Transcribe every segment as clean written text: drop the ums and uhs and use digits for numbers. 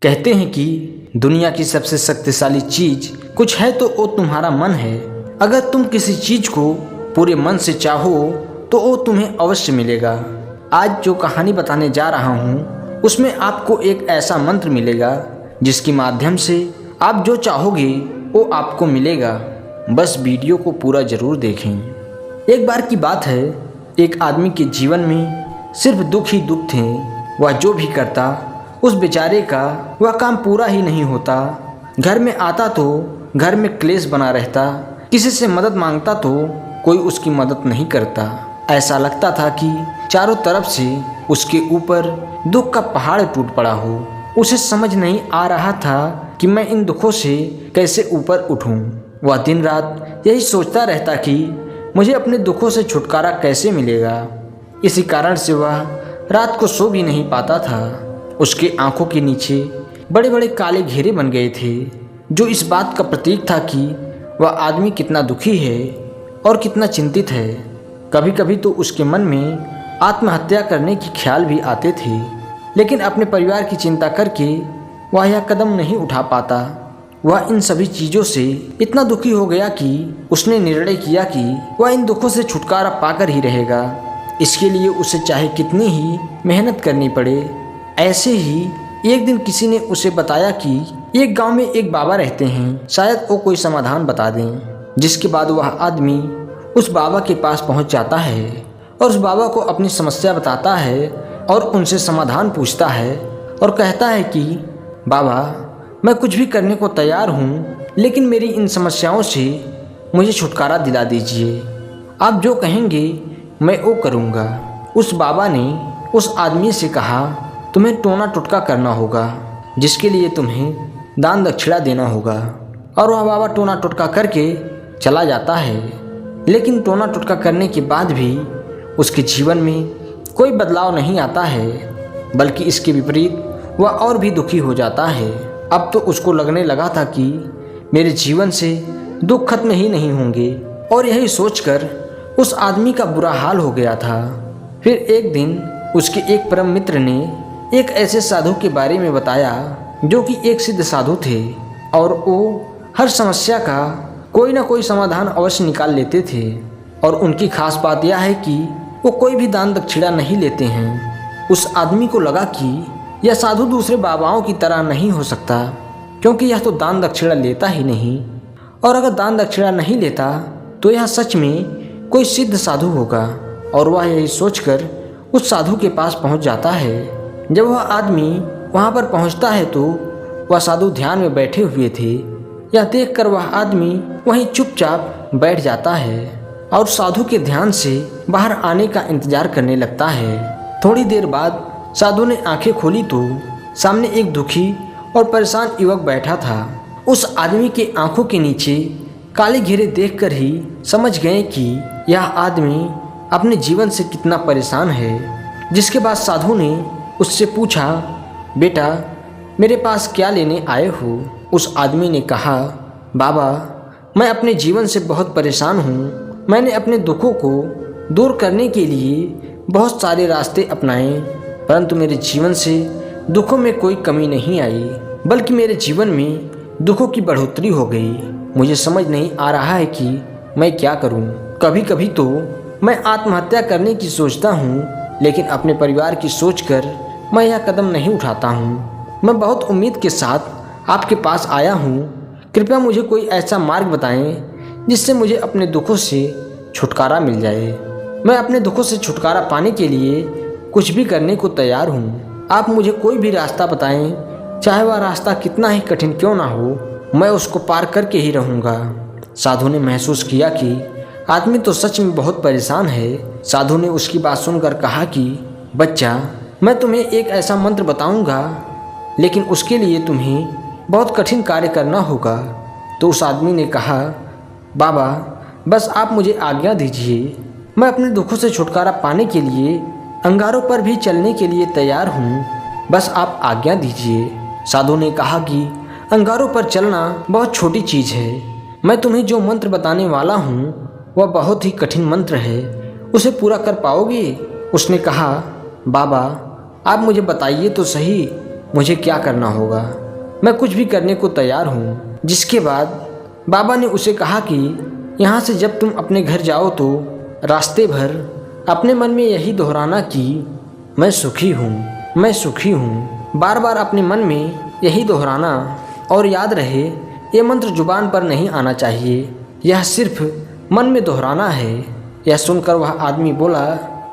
कहते हैं कि दुनिया की सबसे शक्तिशाली चीज कुछ है तो वो तुम्हारा मन है। अगर तुम किसी चीज को पूरे मन से चाहो तो वो तुम्हें अवश्य मिलेगा। आज जो कहानी बताने जा रहा हूँ उसमें आपको एक ऐसा मंत्र मिलेगा जिसके माध्यम से आप जो चाहोगे वो आपको मिलेगा। बस वीडियो को पूरा जरूर देखें। एक बार की बात है, एक आदमी के जीवन में सिर्फ दुख ही दुख थे। वह जो भी करता उस बेचारे का वह काम पूरा ही नहीं होता। घर में आता तो घर में क्लेश बना रहता, किसी से मदद मांगता तो कोई उसकी मदद नहीं करता। ऐसा लगता था कि चारों तरफ से उसके ऊपर दुख का पहाड़ टूट पड़ा हो। उसे समझ नहीं आ रहा था कि मैं इन दुखों से कैसे ऊपर उठूं। वह दिन रात यही सोचता रहता कि मुझे अपने दुखों से छुटकारा कैसे मिलेगा। इसी कारण से वह रात को सो भी नहीं पाता था। उसके आंखों के नीचे बड़े बड़े काले घेरे बन गए थे, जो इस बात का प्रतीक था कि वह आदमी कितना दुखी है और कितना चिंतित है। कभी कभी तो उसके मन में आत्महत्या करने की ख्याल भी आते थे, लेकिन अपने परिवार की चिंता करके वह यह कदम नहीं उठा पाता। वह इन सभी चीज़ों से इतना दुखी हो गया कि उसने निर्णय किया कि वह इन दुखों से छुटकारा पाकर ही रहेगा। इसके लिए उसे चाहे कितनी ही मेहनत करनी पड़े। ऐसे ही एक दिन किसी ने उसे बताया कि एक गांव में एक बाबा रहते हैं, शायद वो कोई समाधान बता दें। जिसके बाद वह आदमी उस बाबा के पास पहुंच जाता है और उस बाबा को अपनी समस्या बताता है और उनसे समाधान पूछता है और कहता है कि बाबा, मैं कुछ भी करने को तैयार हूँ, लेकिन मेरी इन समस्याओं से मुझे छुटकारा दिला दीजिए। आप जो कहेंगे मैं वो करूँगा। उस बाबा ने उस आदमी से कहा, तुम्हें टोना टुटका करना होगा, जिसके लिए तुम्हें दान दक्षिणा देना होगा। और वह बाबा टोना टुटका करके चला जाता है। लेकिन टोना टुटका करने के बाद भी उसके जीवन में कोई बदलाव नहीं आता है, बल्कि इसके विपरीत वह और भी दुखी हो जाता है। अब तो उसको लगने लगा था कि मेरे जीवन से दुख खत्म ही नहीं होंगे, और यही सोचकर उस आदमी का बुरा हाल हो गया था। फिर एक दिन उसके एक परम मित्र ने एक ऐसे साधु के बारे में बताया जो कि एक सिद्ध साधु थे, और वो हर समस्या का कोई ना कोई समाधान अवश्य निकाल लेते थे। और उनकी खास बात यह है कि वो कोई भी दान दक्षिणा नहीं लेते हैं। उस आदमी को लगा कि यह साधु दूसरे बाबाओं की तरह नहीं हो सकता, क्योंकि यह तो दान दक्षिणा लेता ही नहीं, और अगर दान दक्षिणा नहीं लेता तो यह सच में कोई सिद्ध साधु होगा। और वह यही सोचकर उस साधु के पास पहुंच जाता है। जब वह आदमी वहां पर पहुंचता है तो वह साधु ध्यान में बैठे हुए थे। यह देखकर वह आदमी वहीं चुपचाप बैठ जाता है और साधु के ध्यान से बाहर आने का इंतजार करने लगता है। थोड़ी देर बाद साधु ने आंखें खोली तो सामने एक दुखी और परेशान युवक बैठा था। उस आदमी के आंखों के नीचे काले घेरे देखकर ही समझ गए कि यह आदमी अपने जीवन से कितना परेशान है। जिसके बाद साधु ने उससे पूछा, बेटा, मेरे पास क्या लेने आए हो? उस आदमी ने कहा, बाबा, मैं अपने जीवन से बहुत परेशान हूँ। मैंने अपने दुखों को दूर करने के लिए बहुत सारे रास्ते अपनाए, परंतु मेरे जीवन से दुखों में कोई कमी नहीं आई, बल्कि मेरे जीवन में दुखों की बढ़ोतरी हो गई। मुझे समझ नहीं आ रहा है कि मैं क्या करूँ। कभी कभी तो मैं आत्महत्या करने की सोचता हूँ, लेकिन अपने परिवार की सोचकर मैं यह कदम नहीं उठाता हूँ। मैं बहुत उम्मीद के साथ आपके पास आया हूँ। कृपया मुझे कोई ऐसा मार्ग बताएं जिससे मुझे अपने दुखों से छुटकारा मिल जाए। मैं अपने दुखों से छुटकारा पाने के लिए कुछ भी करने को तैयार हूँ। आप मुझे कोई भी रास्ता बताएं, चाहे वह रास्ता कितना ही कठिन क्यों ना हो, मैं उसको पार करके ही रहूँगा। साधु ने महसूस किया कि आदमी तो सच में बहुत परेशान है। साधु ने उसकी बात सुनकर कहा कि बच्चा, मैं तुम्हें एक ऐसा मंत्र बताऊंगा, लेकिन उसके लिए तुम्हें बहुत कठिन कार्य करना होगा। तो उस आदमी ने कहा, बाबा, बस आप मुझे आज्ञा दीजिए। मैं अपने दुखों से छुटकारा पाने के लिए अंगारों पर भी चलने के लिए तैयार हूँ। बस आप आज्ञा दीजिए। साधु ने कहा कि अंगारों पर चलना बहुत छोटी चीज़ है। मैं तुम्हें जो मंत्र बताने वाला हूँ वह बहुत ही कठिन मंत्र है। उसे पूरा कर पाओगे? उसने कहा, बाबा, आप मुझे बताइए तो सही, मुझे क्या करना होगा। मैं कुछ भी करने को तैयार हूँ। जिसके बाद बाबा ने उसे कहा कि यहाँ से जब तुम अपने घर जाओ तो रास्ते भर अपने मन में यही दोहराना कि मैं सुखी हूँ, मैं सुखी हूँ। बार बार अपने मन में यही दोहराना। और याद रहे, ये मंत्र जुबान पर नहीं आना चाहिए, यह सिर्फ मन में दोहराना है। यह सुनकर वह आदमी बोला,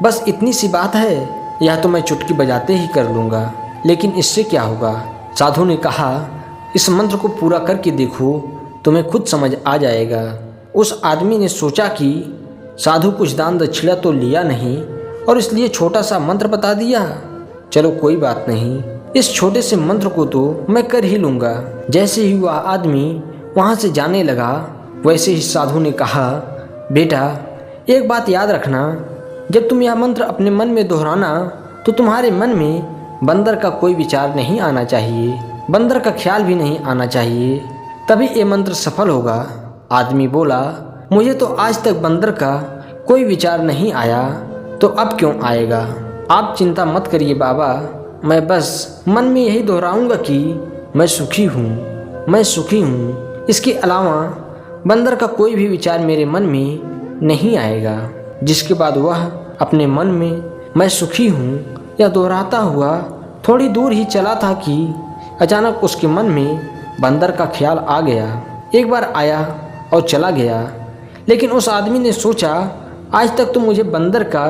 बस इतनी सी बात है, यह तो मैं चुटकी बजाते ही कर लूँगा, लेकिन इससे क्या होगा। साधु ने कहा, इस मंत्र को पूरा करके देखो, तुम्हें खुद समझ आ जाएगा। उस आदमी ने सोचा कि साधु कुछ दान दक्षिणा तो लिया नहीं और इसलिए छोटा सा मंत्र बता दिया। चलो कोई बात नहीं, इस छोटे से मंत्र को तो मैं कर ही लूँगा। जैसे ही वह आदमी वहाँ से जाने लगा, वैसे ही साधु ने कहा, बेटा एक बात याद रखना, जब तुम यह मंत्र अपने मन में दोहराना तो तुम्हारे मन में बंदर का कोई विचार नहीं आना चाहिए, बंदर का ख्याल भी नहीं आना चाहिए, तभी ये मंत्र सफल होगा। आदमी बोला, मुझे तो आज तक बंदर का कोई विचार नहीं आया, तो अब क्यों आएगा। आप चिंता मत करिए बाबा, मैं बस मन में यही दोहराऊंगा कि मैं सुखी हूँ, मैं सुखी हूँ। इसके अलावा बंदर का कोई भी विचार मेरे मन में नहीं आएगा। जिसके बाद वह अपने मन में मैं सुखी हूँ यह दोहराता हुआ थोड़ी दूर ही चला था कि अचानक उसके मन में बंदर का ख्याल आ गया। एक बार आया और चला गया, लेकिन उस आदमी ने सोचा, आज तक तो मुझे बंदर का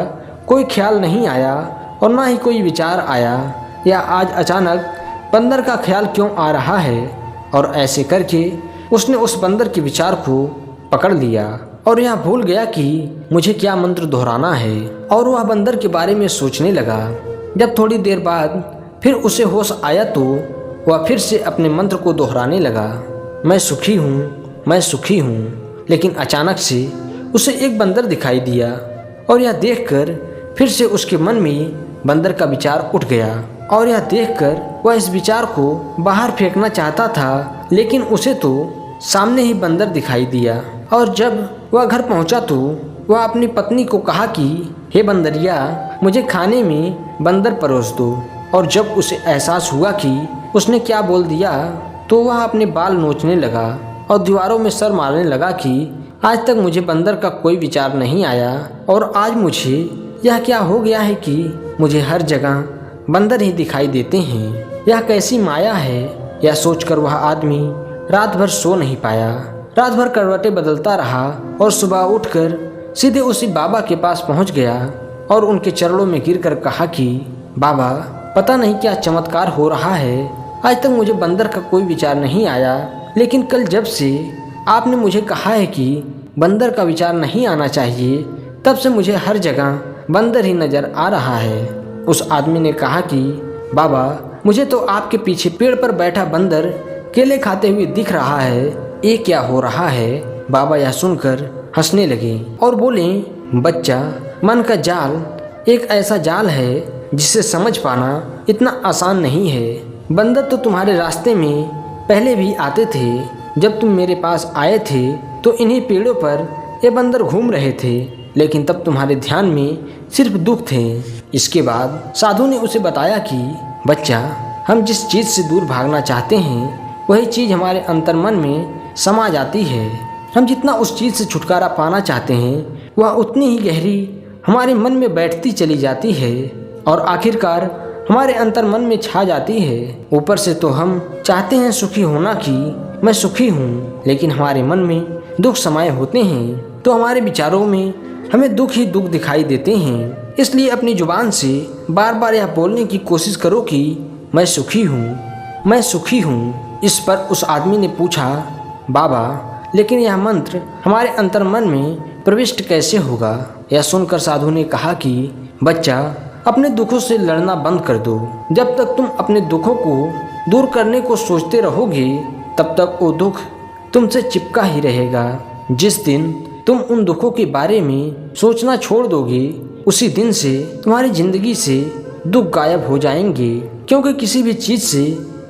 कोई ख्याल नहीं आया और ना ही कोई विचार आया, या आज अचानक बंदर का ख्याल क्यों आ रहा है। और ऐसे करके उसने उस बंदर के विचार को पकड़ लिया और यह भूल गया कि मुझे क्या मंत्र दोहराना है, और वह बंदर के बारे में सोचने लगा। जब थोड़ी देर बाद फिर उसे होश आया तो वह फिर से अपने मंत्र को दोहराने लगा, मैं सुखी हूँ, मैं सुखी हूँ। लेकिन अचानक से उसे एक बंदर दिखाई दिया और यह देखकर फिर से उसके मन में बंदर का विचार उठ गया, और यह देखकर वह इस विचार को बाहर फेंकना चाहता था, लेकिन उसे तो सामने ही बंदर दिखाई दिया। और जब वह घर पहुंचा तो वह अपनी पत्नी को कहा कि हे बंदरिया, मुझे खाने में बंदर परोस दो। और जब उसे एहसास हुआ कि उसने क्या बोल दिया तो वह अपने बाल नोचने लगा और दीवारों में सर मारने लगा कि आज तक मुझे बंदर का कोई विचार नहीं आया, और आज मुझे यह क्या हो गया है कि मुझे हर जगह बंदर ही दिखाई देते हैं। यह कैसी माया है। यह सोचकर वह आदमी रात भर सो नहीं पाया। रात भर करवटें बदलता रहा और सुबह उठकर सीधे उसी बाबा के पास पहुंच गया और उनके चरणों में गिरकर कहा कि बाबा, पता नहीं क्या चमत्कार हो रहा है, आज तक मुझे बंदर का कोई विचार नहीं आया, लेकिन कल जब से आपने मुझे कहा है कि बंदर का विचार नहीं आना चाहिए, तब से मुझे हर जगह बंदर ही नजर आ रहा है। उस आदमी ने कहा कि बाबा, मुझे तो आपके पीछे पेड़ पर बैठा बंदर केले खाते हुए दिख रहा है, ये क्या हो रहा है। बाबा यह सुनकर हंसने लगे और बोले, बच्चा, मन का जाल एक ऐसा जाल है जिसे समझ पाना इतना आसान नहीं है। बंदर तो तुम्हारे रास्ते में पहले भी आते थे। जब तुम मेरे पास आए थे तो इन्हीं पेड़ों पर ये बंदर घूम रहे थे, लेकिन तब तुम्हारे ध्यान में सिर्फ दुख थे। इसके बाद साधु ने उसे बताया कि बच्चा, हम जिस चीज़ से दूर भागना चाहते हैं वही चीज़ हमारे अंतर्मन में समा जाती है। हम जितना उस चीज़ से छुटकारा पाना चाहते हैं वह उतनी ही गहरी हमारे मन में बैठती चली जाती है और आखिरकार हमारे अंतर्मन में छा जाती है। ऊपर से तो हम चाहते हैं सुखी होना कि मैं सुखी हूँ, लेकिन हमारे मन में दुख समाये होते हैं तो हमारे विचारों में हमें दुख ही दुख दिखाई देते हैं। इसलिए अपनी जुबान से बार बार यह बोलने की कोशिश करो कि मैं सुखी हूँ, मैं सुखी हूँ। इस पर उस आदमी ने पूछा, बाबा, लेकिन यह मंत्र हमारे अंतर्मन में प्रविष्ट कैसे होगा। यह सुनकर साधु ने कहा कि बच्चा, अपने दुखों से लड़ना बंद कर दो। जब तक तुम अपने दुखों को दूर करने को सोचते रहोगे तब तक वो दुख तुमसे चिपका ही रहेगा। जिस दिन तुम उन दुखों के बारे में सोचना छोड़ दोगे उसी दिन से तुम्हारी जिंदगी से दुख गायब हो जाएंगे, क्योंकि किसी भी चीज़ से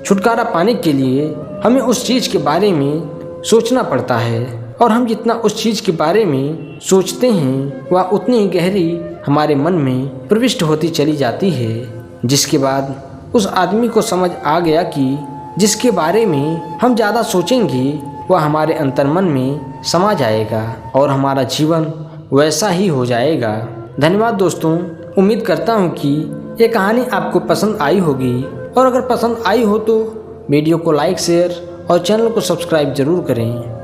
छुटकारा पाने के लिए हमें उस चीज़ के बारे में सोचना पड़ता है, और हम जितना उस चीज़ के बारे में सोचते हैं वह उतनी ही गहरी हमारे मन में प्रविष्ट होती चली जाती है। जिसके बाद उस आदमी को समझ आ गया कि जिसके बारे में हम ज़्यादा सोचेंगे वह हमारे अंतर्मन में समा जाएगा और हमारा जीवन वैसा ही हो जाएगा। धन्यवाद दोस्तों, उम्मीद करता हूँ कि ये कहानी आपको पसंद आई होगी और अगर पसंद आई हो तो वीडियो को लाइक, शेयर और चैनल को सब्सक्राइब जरूर करें।